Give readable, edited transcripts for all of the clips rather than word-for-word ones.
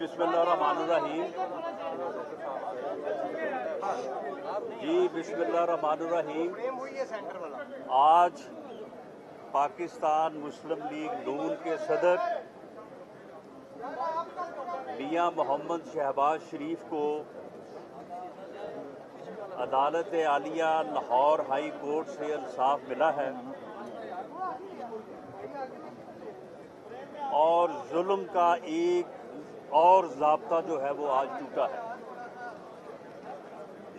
बिस्मिल्लाहिर्रहमानिर्रहीम। जी बिस्मिल्लाहिर्रहमानिर्रहीम। आज पाकिस्तान मुस्लिम लीग नून के सदर मियां मोहम्मद शहबाज शरीफ को अदालत आलिया लाहौर हाई कोर्ट से इंसाफ मिला है और जुल्म का एक और ज़ाब्ता जो है वो आज टूटा है।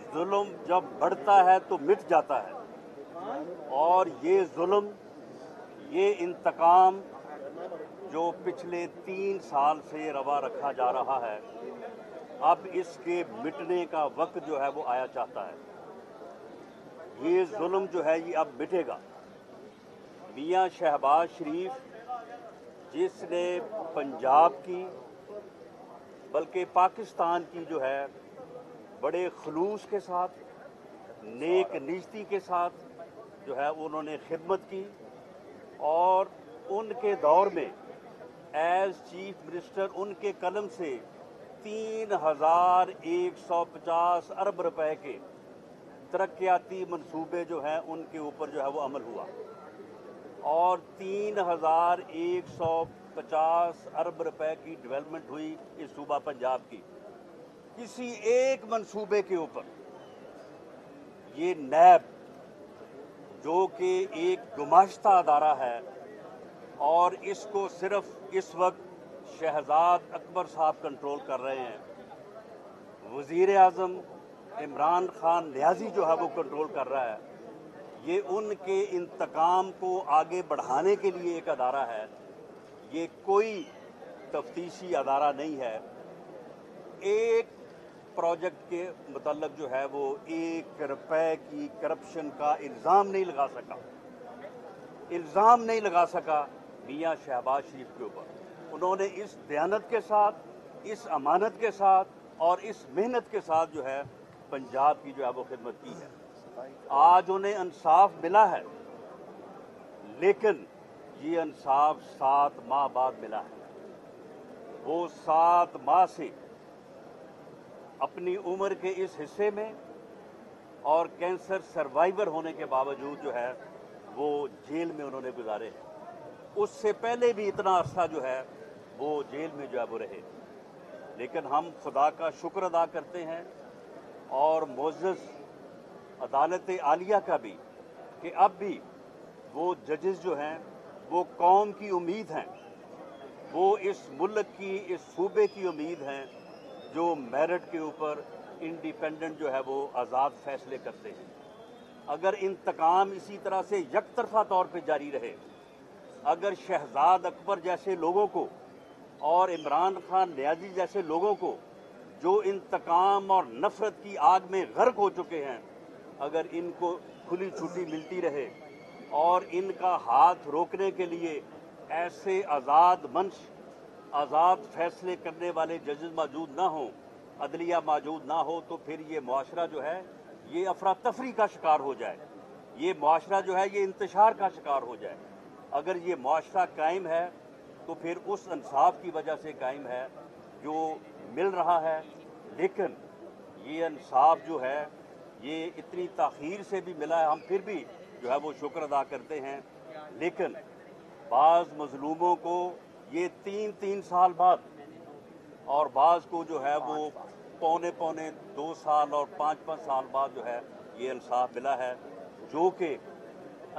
जुल्म जब बढ़ता है तो मिट जाता है और ये जुल्म, ये इंतकाम जो पिछले 3 साल से रवा रखा जा रहा है, अब इसके मिटने का वक्त जो है वो आया चाहता है। ये जुल्म जो है ये अब मिटेगा। मियां शहबाज शरीफ जिसने पंजाब की बल्कि पाकिस्तान की जो है बड़े खलूस के साथ, नेक नीयती के साथ जो है उन्होंने खिदमत की और उनके दौर में एज चीफ मिनिस्टर उनके कलम से 3150 अरब रुपए के तरक्याती मंसूबे जो हैं उनके ऊपर जो है वो अमल हुआ और 3150 अरब रुपए की डेवलपमेंट हुई इस सूबा पंजाब की। किसी एक मंसूबे के ऊपर ये नैब जो कि एक गुमाश्ता अदारा है और इसको सिर्फ इस वक्त शहजाद अकबर साहब कंट्रोल कर रहे हैं, वज़ीर आज़म इमरान खान नियाज़ी जो है वो कंट्रोल कर रहा है। ये उनके इंतकाम को आगे बढ़ाने के लिए एक अदारा है, ये कोई तफ्तीशी अदारा नहीं है। एक प्रोजेक्ट के मुतल्लक जो है वो 1 रुपए की करप्शन का इल्ज़ाम नहीं लगा सका मियां शहबाज शरीफ के ऊपर। उन्होंने इस दयानत के साथ, इस अमानत के साथ और इस मेहनत के साथ जो है पंजाब की जो है वो खिदमत की है। आज उन्हें इंसाफ मिला है, लेकिन ये इंसाफ 7 माह बाद मिला है। वो 7 माह से अपनी उम्र के इस हिस्से में और कैंसर सर्वाइवर होने के बावजूद जो है वो जेल में उन्होंने गुजारे हैं। उससे पहले भी इतना अरसा जो है वो जेल में जो है वो रहे। लेकिन हम खुदा का शुक्र अदा करते हैं और मुअज़्ज़ज़ अदालत आलिया का भी कि अब भी वो जजेस जो हैं वो कौम की उम्मीद हैं, वो इस मुल्क की, इस सूबे की उम्मीद हैं जो मेरिट के ऊपर इंडिपेंडेंट जो है वो आज़ाद फैसले करते हैं। अगर इंतकाम इसी तरह से यकतरफा तौर पे जारी रहे, अगर शहजाद अकबर जैसे लोगों को और इमरान खान नियाज़ी जैसे लोगों को जो इंतकाम और नफरत की आग में गर्क हो चुके हैं, अगर इनको खुली छुट्टी मिलती रहे और इनका हाथ रोकने के लिए ऐसे आज़ाद मंच, आज़ाद फैसले करने वाले जजेस मौजूद ना हों, अदलिया मौजूद ना हो, तो फिर ये मुआशरा जो है ये अफरा तफरी का शिकार हो जाए, ये मुआशरा जो है ये इंतशार का शिकार हो जाए। अगर ये मुआशरा कायम है तो फिर उस इंसाफ की वजह से कायम है जो मिल रहा है। लेकिन ये इंसाफ जो है ये इतनी ताख़ीर से भी मिला है, हम फिर भी जो है वो शुक्र अदा करते हैं। लेकिन बाज़ मज़लूमों को ये 3 साल बाद और बाज़ को जो है वो पौने 2 साल और 5 साल बाद जो है ये इंसाफ मिला है, जो कि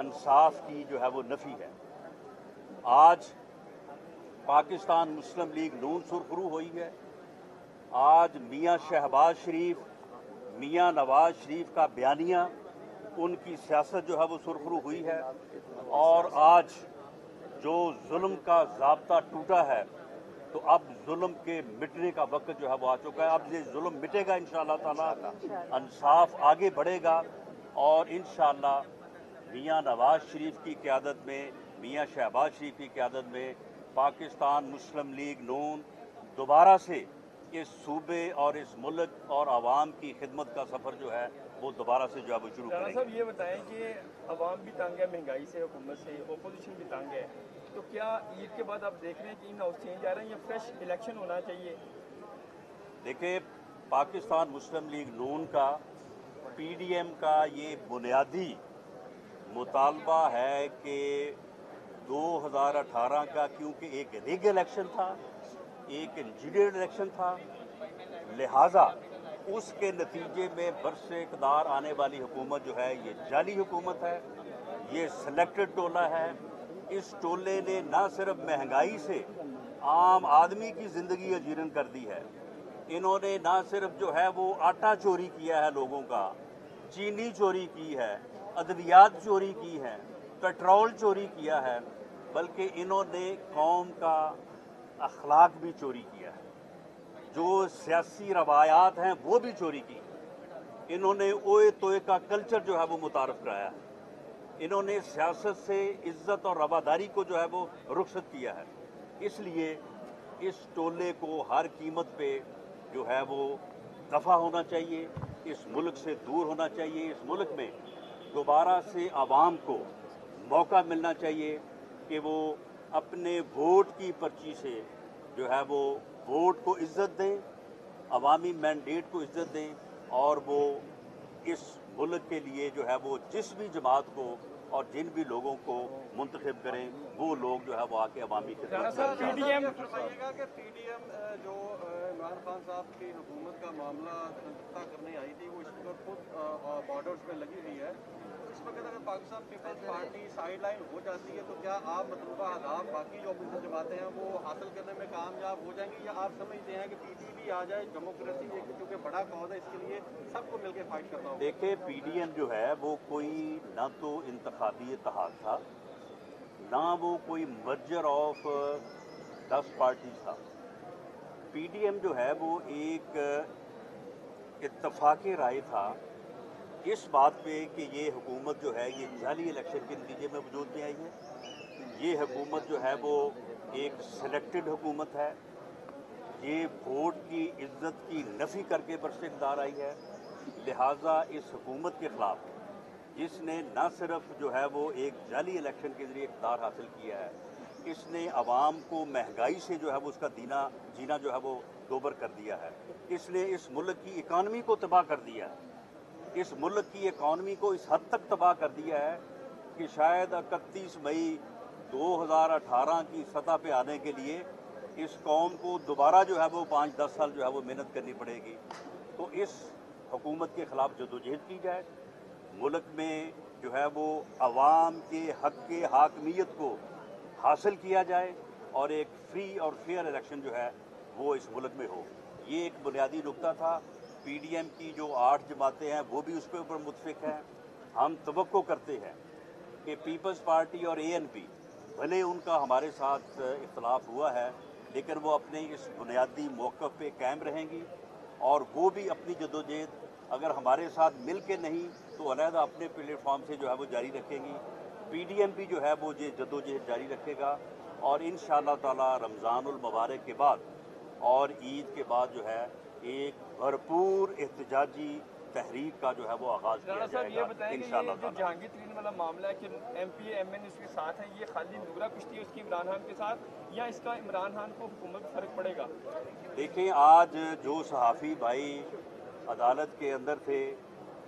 इंसाफ की जो है वो नफ़ी है। आज पाकिस्तान मुस्लिम लीग नून सुरखरू हुई है। आज मियां शहबाज शरीफ, मियां नवाज शरीफ का बयानिया, उनकी सियासत जो है वो सुरखरू हुई है और आज जो जुल्म का ज़ाब्ता टूटा है तो अब जुल्म के मिटने का वक्त जो है वो आ चुका है। अब ये जुल्म मिटेगा इंशाअल्लाह ताला, इंसाफ आगे बढ़ेगा और इंशाअल्लाह मियां नवाज शरीफ की क़यादत में, मियां शहबाज शरीफ की क़यादत में पाकिस्तान मुस्लिम लीग नून दोबारा से इस सूबे और इस मुल्क और आवाम की खिदमत का सफ़र जो है वो दोबारा से जो है वो शुरू करेंगे। साहब ये बताएं कि आवाम भी तंग है, महंगाई से, हुकूमत से, अपोजिशन भी तंग है, तो क्या ईद के बाद आप देख रहे हैं कि इन हाउस चेंज आ रहे हैं या फ्रेश इलेक्शन होना चाहिए देखिए, पाकिस्तान मुस्लिम लीग नून का पीडीएम का ये बुनियादी मुतालबा है कि 2018 का, क्योंकि एक रिग इलेक्शन था, एक इंजीनियर्ड इलेक्शन था, लिहाजा उसके नतीजे में बरसे इक़्तिदार आने वाली हुकूमत जो है ये जाली हुकूमत है, ये सिलेक्टेड टोला है। इस टोले ने न सिर्फ महंगाई से आम आदमी की ज़िंदगी अजीरन कर दी है, इन्होंने ना सिर्फ जो है वो आटा चोरी किया है लोगों का, चीनी चोरी की है, अद्वियात चोरी की है, पेट्रोल चोरी किया है, बल्कि इन्होंने कौम का अखलाक भी चोरी किया है। जो सियासी रवायात हैं वो भी चोरी की। इन्होंने ओए तोए का कल्चर जो है वो मुतारफ कराया है। इन्होंने सियासत से इज्जत और रवादारी को जो है वो रुखसत किया है। इसलिए इस टोले को हर कीमत पे जो है वो दफ़ा होना चाहिए, इस मुल्क से दूर होना चाहिए। इस मुल्क में दोबारा से आवाम को मौका मिलना चाहिए कि वो अपने वोट की पर्ची से जो है वो वोट को इज्जत दें, अवामी मैंडेट को इज्जत दें और वो इस मुल्क के लिए जो है वो जिस भी जमात को और जिन भी लोगों को मुंतखब करें वो लोग जो है वो आके अवामी खिदमत करें। पीडीएम कि पीडीएम जो इमरान खान साहब की हुकूमत का मामला तय करने आई थी वो इस वक्त खुद बॉर्डर्स में लगी हुई है। इस वक्त अगर पाकिस्तान पीपल्स पार्टी साइड लाइन हो जाती है तो क्या आप मतलूबा अहदाफ बाकी जो अपोजिशन जमातें हैं वो हासिल करने में कामयाब हो जाएंगी, या आप समझते हैं कि पीटीपी आ जाए, डेमोक्रेसी एक चूँकि बड़ा कौज है इसके लिए सबको मिलकर फाइट करना होगा? देखिए, पीडीएम जो है वो कोई ना तो इंतखाबी इत्तेहाद था, ना वो कोई मर्जर ऑफ 10 पार्टीज था। पीडीएम जो है वो एक इत्तफाक़ी राय था इस बात पे कि ये हुकूमत जो है ये जाली इलेक्शन के नतीजे में वजूद में आई है। ये हुकूमत जो है वो एक सिलेक्टेड हुकूमत है। ये वोट की इज्जत की नफ़ी करके बरसे इक़्तिदार आई है। लिहाजा इस हुकूमत के ख़िलाफ़ जिसने न सिर्फ जो है वो एक जाली इलेक्शन के ज़रिए इक़्तिदार हासिल किया है, इसने आवाम को महंगाई से जो है वो उसका जीना जो है वो दोबर कर दिया है। इसने इस मुल्क की इकानमी को तबाह कर दिया है। इस मुल्क की इकानमी को इस हद तक तबाह कर दिया है कि शायद 31 मई 2018 की सतह पे आने के लिए इस कौम को दोबारा जो है वो 5-10 साल जो है वो मेहनत करनी पड़ेगी। तो इस हुकूमत के ख़िलाफ़ जदोजहद की जाए, मुल्क में जो है वो अवाम के हक़ के हाकमियत को हासिल किया जाए और एक फ्री और फेयर इलेक्शन जो है वो इस मुल्क में हो। ये एक बुनियादी नुक्ता था। पीडीएम की जो 8 जमातें हैं वो भी उसके ऊपर मुत्फिक हैं। हम तवक्को करते हैं कि पीपल्स पार्टी और एएनपी भले उनका हमारे साथ इख्तलाफ हुआ है, लेकिन वो अपने इस बुनियादी मौक़िफ़ पे कायम रहेंगी और वो भी अपनी जदोजहद अगर हमारे साथ मिल के नहीं तो अलहदा अपने प्लेटफॉर्म से जो है वो जारी रखेंगी। पीडीएम भी जो है वो ये जदोजहद जारी रखेगा और इंशाअल्लाह ताला रमज़ानुल मुबारक के बाद और ईद के बाद जो है एक भरपूर एहतजाजी तहरीक का जो है वो आगाज़ किया जाएगा इंशाअल्लाह। जो जहांगीर तरीन वाला मामला है कि एमपी एमएन इसके साथ है, ये खाली नूरा कुश्ती है उसकी इमरान खान के साथ, या इसका इमरान खान को हुकूमत में फ़र्क पड़ेगा? देखिए, आज जो सहाफ़ी भाई अदालत के अंदर थे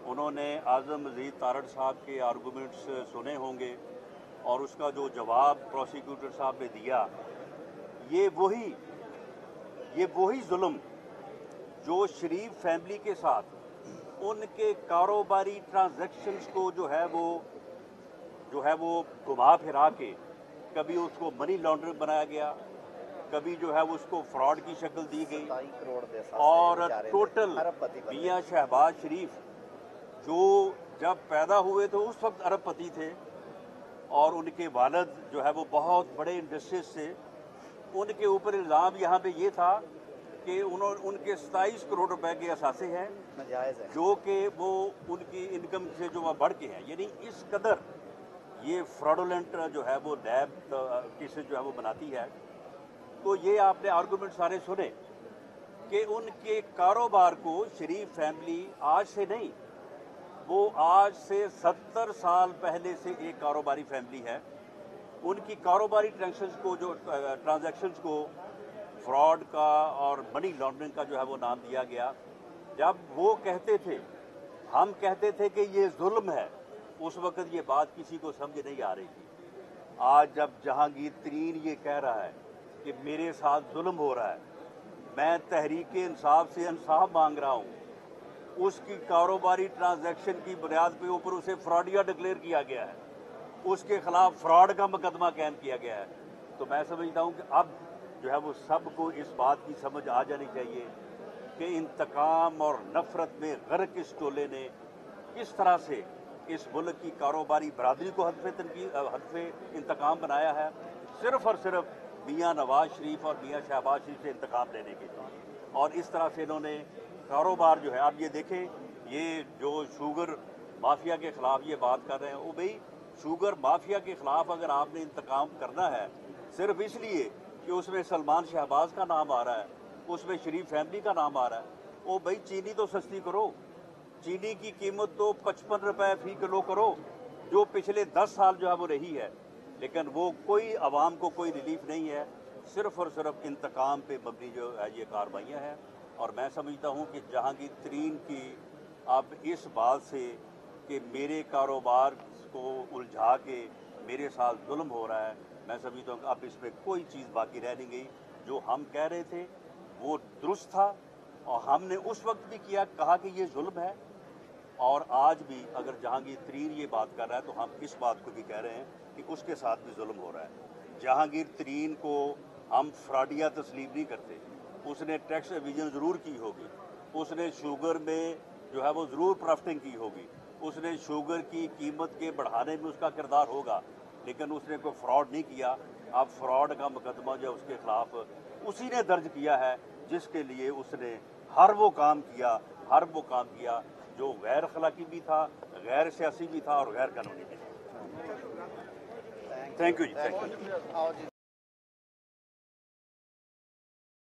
उन्होंने आज़म मजीद तारड़ साहब के आर्गूमेंट्स सुने होंगे और उसका जो जवाब प्रोसिक्यूटर साहब ने दिया, ये वही जुल्म जो शरीफ फैमिली के साथ उनके कारोबारी ट्रांजैक्शंस को जो है वो घुमा फिरा के कभी उसको मनी लॉन्ड्रिंग बनाया गया, कभी जो है वो उसको फ्रॉड की शक्ल दी गई और टोटल मियां शहबाज शरीफ जो जब पैदा हुए तो उस वक्त अरबपति थे और उनके वालिद जो है वो बहुत बड़े इंडस्ट्रीज से, उनके ऊपर इल्ज़ाम यहाँ पे ये था कि उनके 27 करोड़ रुपए के असासे हैं जो कि वो उनकी इनकम से जो बढ़ के हैं। यानी इस कदर ये फ्रॉडुलेंट जो है वो नैब केसेस जो है वो बनाती है। तो ये आपने आर्गूमेंट सारे सुने कि उनके कारोबार को शरीफ फैमिली आज से नहीं, वो आज से 70 साल पहले से एक कारोबारी फैमिली है। उनकी कारोबारी ट्रांजैक्शंस को फ्रॉड का और मनी लॉन्ड्रिंग का जो है वो नाम दिया गया। जब वो कहते थे, हम कहते थे कि ये जुल्म है, उस वक्त ये बात किसी को समझ नहीं आ रही थी। आज जब जहांगीर तरीन ये कह रहा है कि मेरे साथ जुल्म हो रहा है, मैं तहरीक इंसाफ से इंसाफ मांग रहा हूँ, उसकी कारोबारी ट्रांजैक्शन की बुनियाद के ऊपर उसे फ्रॉडिया डिक्लेयर किया गया है, उसके खिलाफ फ्रॉड का मुकदमा कायम किया गया है, तो मैं समझता हूँ कि अब जो है वो सबको इस बात की समझ आ जानी चाहिए कि इंतकाम और नफरत में गर्क इस टोले ने किस तरह से इस मुल्क की कारोबारी बरादरी को हदफे इंतकाम बनाया है, सिर्फ और सिर्फ मियाँ नवाज शरीफ और मियाँ शहबाज शरीफ से इंतकाम लेने के लिए। और इस तरह से इन्होंने कारोबार जो है, आप ये देखें, ये जो शुगर माफिया के खिलाफ ये बात कर रहे हैं, वो भाई शुगर माफिया के खिलाफ अगर आपने इंतकाम करना है सिर्फ इसलिए कि उसमें सलमान शहबाज का नाम आ रहा है, उसमें शरीफ फैमिली का नाम आ रहा है, वो भाई चीनी तो सस्ती करो, चीनी की कीमत तो 55 रुपए फी किलो करो, जो पिछले 10 साल जो है वो रही है, लेकिन वो कोई आवाम को कोई रिलीफ नहीं है, सिर्फ और सिर्फ इंतकाम पे मबनी जो है ये कार्रवाइयाँ हैं। और मैं समझता हूँ कि जहांगीर तरीन की अब इस बात से कि मेरे कारोबार को उलझा के मेरे साथ जुल्म हो रहा है, मैं समझता हूँ कि अब इसमें कोई चीज़ बाकी रह नहीं गई। जो हम कह रहे थे वो दुरुस्त था और हमने उस वक्त भी कहा कि ये जुल्म है, और आज भी अगर जहांगीर तरीन ये बात कर रहा है तो हम इस बात को भी कह रहे हैं कि उसके साथ भी जुल्म हो रहा है। जहांगीर तरीन को हम फ्रॉडिया तस्लीम नहीं करते, उसने टैक्स एविजन ज़रूर की होगी, उसने शुगर में जो है वो ज़रूर प्रॉफिटिंग की होगी, उसने शुगर की कीमत के बढ़ाने में उसका किरदार होगा, लेकिन उसने कोई फ्रॉड नहीं किया। अब फ्रॉड का मुकदमा जो उसके खिलाफ उसी ने दर्ज किया है जिसके लिए उसने हर वो काम किया जो गैर अखलाकी भी था, गैर सियासी भी था और गैर कानूनी भी था। Thank you ji, thank you.